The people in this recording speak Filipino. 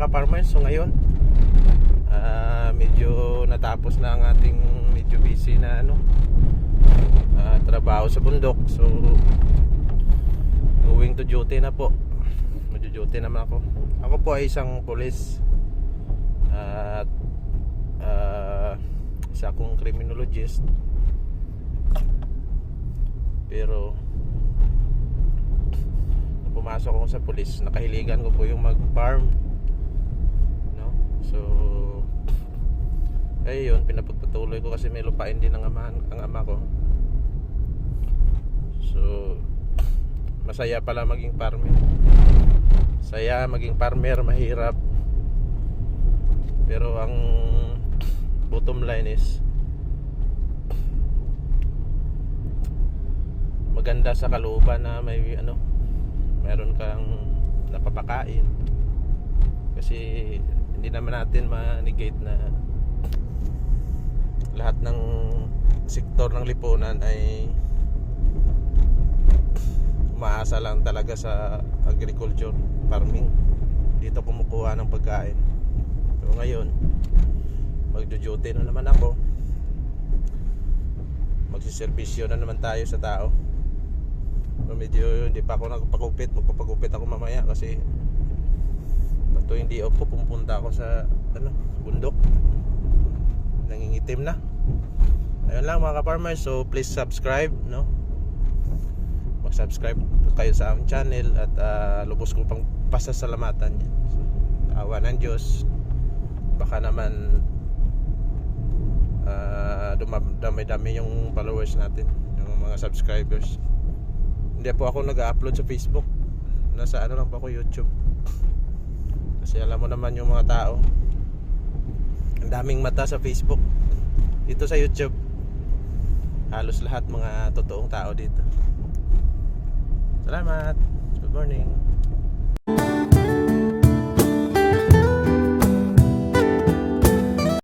mga ka-farmers. So ngayon medyo natapos na ang ating medyo busy na trabaho sa bundok. So going to duty na po. Magjo-duty naman ako. Ako po ay isang pulis at isa akong criminologist. Pero pumasok ako sa pulis, nakahiligan ko po yung mag-farm, no? So ayun, pinapagpatuloy ko kasi may lupain din ang ama ko. So masaya pala maging farmer. Saya maging farmer, mahirap. Pero ang bottom line is maganda sa kalooban na may meron kang napapakain. Kasi hindi naman natin ma-negate na lahat ng sektor ng lipunan ay umaasa lang talaga sa agriculture, farming. Dito kumukuha ng pagkain. So ngayon magjo-duty na naman ako. Magsiservisyo na naman tayo sa tao. So medyo hindi pa ako nagpagupit. Magpapagupit ako mamaya kasi tuwing day off ko pumunta ako sa bundok. Nangingitim na. Ayun lang mga ka-farmers. So please subscribe, no? Mag-subscribe kayo sa aming channel at lubos ko pang pasasalamatan. So, awa ng Diyos, baka naman dumami-dami yung followers natin, yung mga subscribers. Hindi po ako nag-upload sa Facebook. Nasa lang po ako, YouTube. Kasi alam mo naman yung mga tao, ang daming mata sa Facebook. Dito sa YouTube halos lahat mga totoong tao dito. Salamat.